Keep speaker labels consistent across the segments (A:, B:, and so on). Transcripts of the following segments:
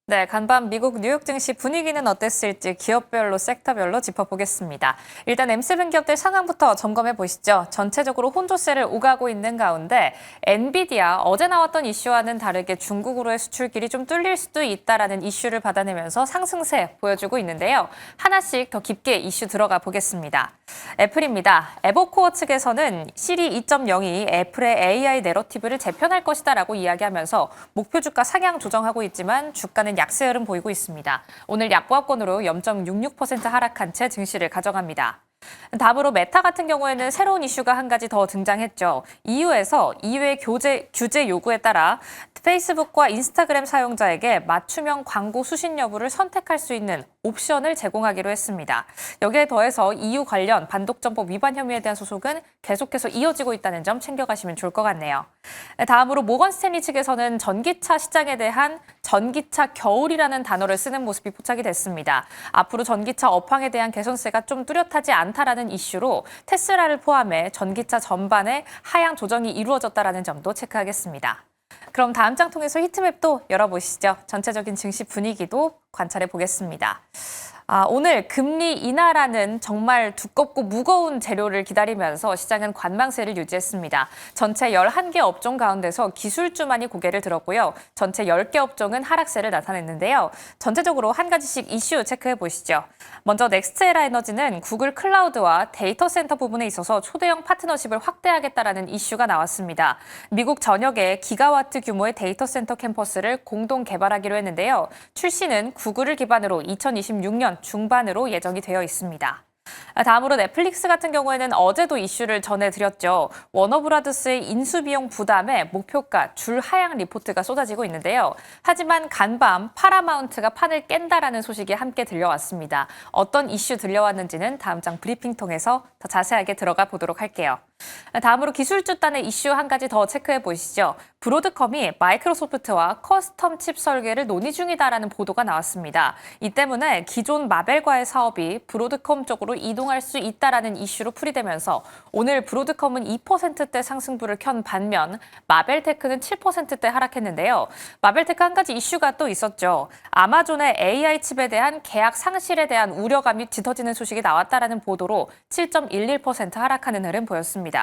A: 네, 간밤 미국 뉴욕 증시 분위기는 어땠을지 기업별로 섹터별로 짚어보겠습니다. 일단 M7 기업들 상황부터 점검해 보시죠. 전체적으로 혼조세를 오가고 있는 가운데 엔비디아 어제 나왔던 이슈와는 다르게 중국으로의 수출길이 좀 뚫릴 수도 있다라는 이슈를 받아내면서 상승세 보여주고 있는데요. 하나씩 더 깊게 이슈 들어가 보겠습니다. 애플입니다. 에버코어 측에서는 시리 2.0이 애플의 AI 내러티브를 재편할 것이다라고 이야기하면서 목표 주가 상향 조정하고 있지만 주가는 약세 흐름 보이고 있습니다. 오늘 약보합권으로 0.66% 하락한 채 증시를 가져갑니다. 다음으로 메타 같은 경우에는 새로운 이슈가 한 가지 더 등장했죠. EU에서 EU의 규제 요구에 따라 페이스북과 인스타그램 사용자에게 맞춤형 광고 수신 여부를 선택할 수 있는 옵션을 제공하기로 했습니다. 여기에 더해서 EU 관련 반독점법 위반 혐의에 대한 소송은 계속해서 이어지고 있다는 점 챙겨가시면 좋을 것 같네요. 다음으로 모건 스탠리 측에서는 전기차 시장에 대한 전기차 겨울이라는 단어를 쓰는 모습이 포착이 됐습니다. 앞으로 전기차 업황에 대한 개선세가 좀 뚜렷하지 않다라는 이슈로 테슬라를 포함해 전기차 전반에 하향 조정이 이루어졌다라는 점도 체크하겠습니다. 그럼 다음 장 통해서 히트맵도 열어보시죠. 전체적인 증시 분위기도 관찰해 보겠습니다. 오늘 금리 인하라는 정말 두껍고 무거운 재료를 기다리면서 시장은 관망세를 유지했습니다. 전체 11개 업종 가운데서 기술주만이 고개를 들었고요. 전체 10개 업종은 하락세를 나타냈는데요. 전체적으로 한 가지씩 이슈 체크해 보시죠. 먼저 넥스트에라 에너지는 구글 클라우드와 데이터 센터 부분에 있어서 초대형 파트너십을 확대하겠다라는 이슈가 나왔습니다. 미국 전역에 기가와트 규모의 데이터 센터 캠퍼스를 공동 개발하기로 했는데요. 출시는 구글을 기반으로 2026년 중반으로 예정이 되어 있습니다. 다음으로 넷플릭스 같은 경우에는 어제도 이슈를 전해드렸죠. 워너브라더스의 인수비용 부담에 목표가 줄 하향 리포트가 쏟아지고 있는데요. 하지만 간밤 파라마운트가 판을 깬다라는 소식이 함께 들려왔습니다. 어떤 이슈 들려왔는지는 다음 장 브리핑 통해서 더 자세하게 들어가 보도록 할게요. 다음으로 기술주단의 이슈 한 가지 더 체크해 보시죠. 브로드컴이 마이크로소프트와 커스텀 칩 설계를 논의 중이다라는 보도가 나왔습니다. 이 때문에 기존 마벨과의 사업이 브로드컴 쪽으로 이동할 수 있다라는 이슈로 풀이되면서 오늘 브로드컴은 2%대 상승부를 켠 반면 마벨테크는 7%대 하락했는데요. 마벨테크 한 가지 이슈가 또 있었죠. 아마존의 AI 칩에 대한 계약 상실에 대한 우려감이 짙어지는 소식이 나왔다라는 보도로 7.11% 하락하는 흐름 보였습니다.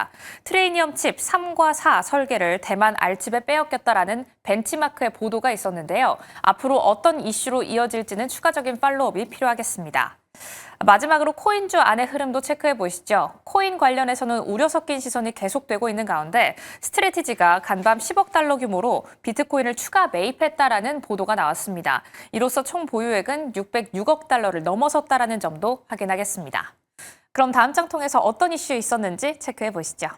A: 트레이니엄 칩 3과 4 설계를 대만 알칩에 빼앗겼다라는 벤치마크의 보도가 있었는데요. 앞으로 어떤 이슈로 이어질지는 추가적인 팔로우업이 필요하겠습니다. 마지막으로 코인주 안의 흐름도 체크해 보시죠. 코인 관련해서는 우려 섞인 시선이 계속되고 있는 가운데 스트래티지가 간밤 10억 달러 규모로 비트코인을 추가 매입했다라는 보도가 나왔습니다. 이로써 총 보유액은 606억 달러를 넘어섰다라는 점도 확인하겠습니다. 그럼 다음 장 통해서 어떤 이슈 있었는지 체크해 보시죠.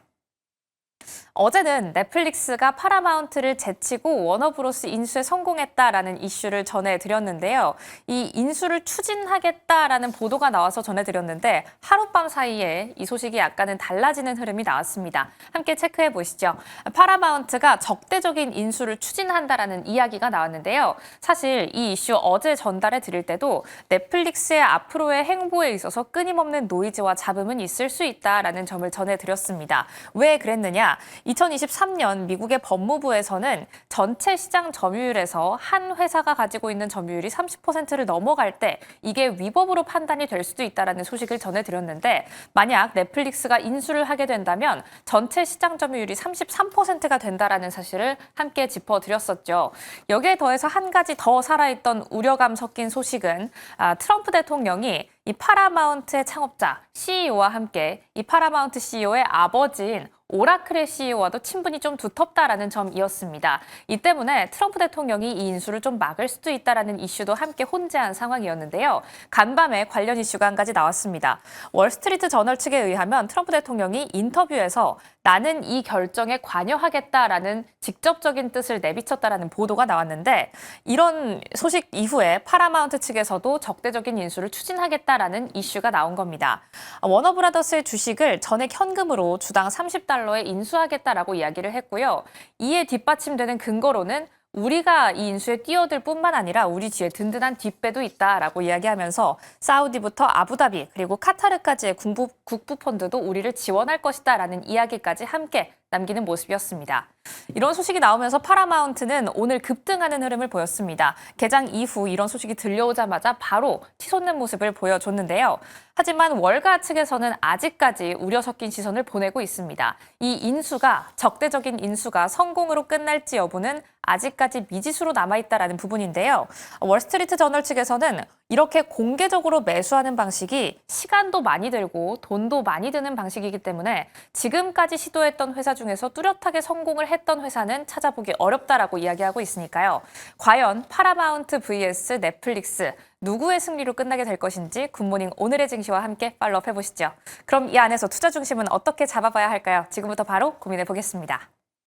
A: 어제는 넷플릭스가 파라마운트를 제치고 워너브로스 인수에 성공했다라는 이슈를 전해드렸는데요. 이 인수를 추진하겠다라는 보도가 나와서 전해드렸는데 하룻밤 사이에 이 소식이 약간은 달라지는 흐름이 나왔습니다. 함께 체크해 보시죠. 파라마운트가 적대적인 인수를 추진한다라는 이야기가 나왔는데요. 사실 이 이슈 어제 전달해 드릴 때도 넷플릭스의 앞으로의 행보에 있어서 끊임없는 노이즈와 잡음은 있을 수 있다라는 점을 전해드렸습니다. 왜 그랬느냐? 2023년 미국의 법무부에서는 전체 시장 점유율에서 한 회사가 가지고 있는 점유율이 30%를 넘어갈 때 이게 위법으로 판단이 될 수도 있다는 소식을 전해드렸는데 만약 넷플릭스가 인수를 하게 된다면 전체 시장 점유율이 33%가 된다는 사실을 함께 짚어드렸었죠. 여기에 더해서 한 가지 더 살아있던 우려감 섞인 소식은 트럼프 대통령이 이 파라마운트의 창업자 CEO와 함께 이 파라마운트 CEO의 아버지인 오라클의 CEO와도 친분이 좀 두텁다라는 점이었습니다. 이 때문에 트럼프 대통령이 이 인수를 좀 막을 수도 있다라는 이슈도 함께 혼재한 상황이었는데요. 간밤에 관련 이슈가 한 가지 나왔습니다. 월스트리트 저널 측에 의하면 트럼프 대통령이 인터뷰에서 나는 이 결정에 관여하겠다라는 직접적인 뜻을 내비쳤다라는 보도가 나왔는데 이런 소식 이후에 파라마운트 측에서도 적대적인 인수를 추진하겠다라는 이슈가 나온 겁니다. 워너브라더스의 주식을 전액 현금으로 주당 $30에 인수하겠다라고 이야기를 했고요. 이에 뒷받침되는 근거로는 우리가 이 인수에 뛰어들 뿐만 아니라 우리 뒤에 든든한 뒷배도 있다라고 이야기하면서 사우디부터 아부다비 그리고 카타르까지의 국부 펀드도 우리를 지원할 것이다라는 이야기까지 함께 남기는 모습이었습니다. 이런 소식이 나오면서 파라마운트는 오늘 급등하는 흐름을 보였습니다. 개장 이후 이런 소식이 들려오자마자 바로 치솟는 모습을 보여줬는데요. 하지만 월가 측에서는 아직까지 우려 섞인 시선을 보내고 있습니다. 이 인수가 적대적인 인수가 성공으로 끝날지 여부는 아직까지 미지수로 남아있다라는 부분인데요. 월스트리트 저널 측에서는 이렇게 공개적으로 매수하는 방식이 시간도 많이 들고 돈도 많이 드는 방식이기 때문에 지금까지 시도했던 회사 중에서 뚜렷하게 성공을 했던 회사는 찾아보기 어렵다라고 이야기하고 있으니까요. 과연 파라마운트 vs 넷플릭스 누구의 승리로 끝나게 될 것인지 굿모닝 오늘의 증시와 함께 팔로우업 해보시죠. 그럼 이 안에서 투자 중심은 어떻게 잡아봐야 할까요? 지금부터 바로 고민해 보겠습니다.